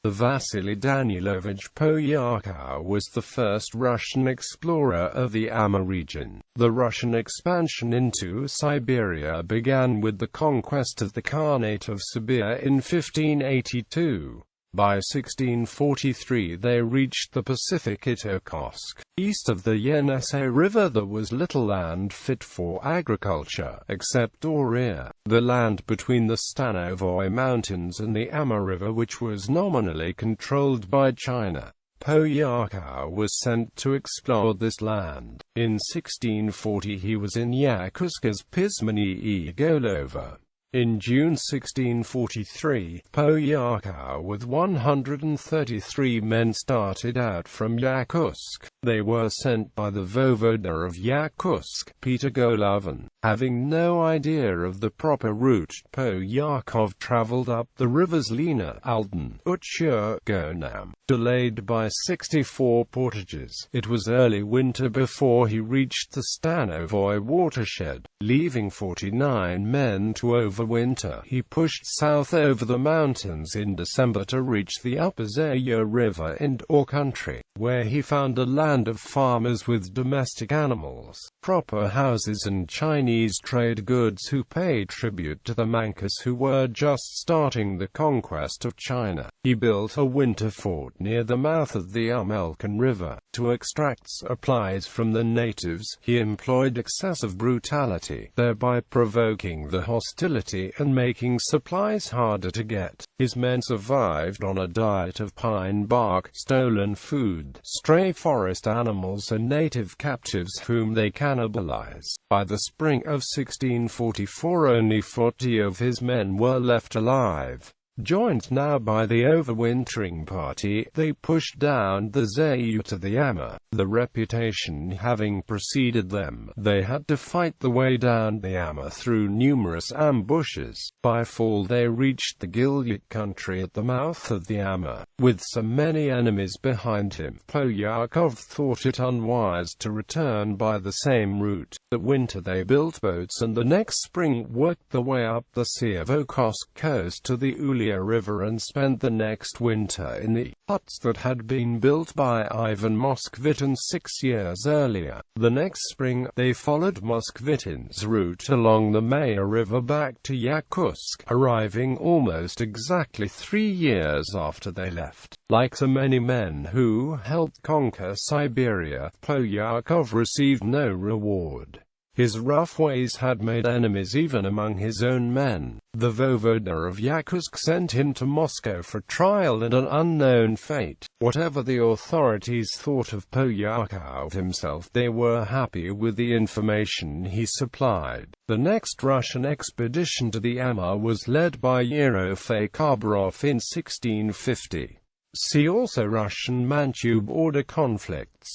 The Vassili Danilovich Poyarkov was the first Russian explorer of the Amur region. The Russian expansion into Siberia began with the conquest of the Khanate of Sibir in 1582. By 1643 they reached the Pacific at Okhotsk. East of the Yenisei River there was little land fit for agriculture, except Dauria, the land between the Stanovoy Mountains and the Amur River, which was nominally controlled by China. Poyarkov was sent to explore this land. In 1640 he was in Yakutsk as Pismani Golova. In June 1643, Poyarkov with 133 men started out from Yakutsk. They were sent by the voivoda of Yakutsk, Peter Golovin. Having no idea of the proper route, Poyarkov traveled up the rivers Lena, Aldan, Uchur, Gonam, delayed by 64 portages. It was early winter before he reached the Stanovoy watershed. Leaving 49 men to overwinter, he pushed south over the mountains in December to reach the upper Yenisei River in Dauria country, where he found a land of farmers with domestic animals, proper houses and Chinese trade goods who paid tribute to the Manchus who were just starting the conquest of China. He built a winter fort near the mouth of the Amur River. To extract supplies from the natives, he employed excessive brutality, thereby provoking the hostility and making supplies harder to get. His men survived on a diet of pine bark, stolen food, stray forest animals and native captives whom they cannibalized. By the spring of 1644 only 40 of his men were left alive. Joined now by the overwintering party, they pushed down the Yenisei to the Amur. The reputation having preceded them, they had to fight the way down the Amur through numerous ambushes. By fall they reached the Gilyuk country at the mouth of the Amur. With so many enemies behind him, Poyarkov thought it unwise to return by the same route. That winter they built boats and the next spring worked their way up the Sea of Okhotsk coast to the River and spent the next winter in the huts that had been built by Ivan Moskvitin 6 years earlier. The next spring, they followed Moskvitin's route along the Maya River back to Yakutsk, arriving almost exactly 3 years after they left. Like so many men who helped conquer Siberia, Poyarkov received no reward. His rough ways had made enemies even among his own men. The voivoda of Yakutsk sent him to Moscow for trial and an unknown fate. Whatever the authorities thought of Poyarkov himself, they were happy with the information he supplied. The next Russian expedition to the Amur was led by Yenisei River in 1650. See also Russian-Manchu border conflicts.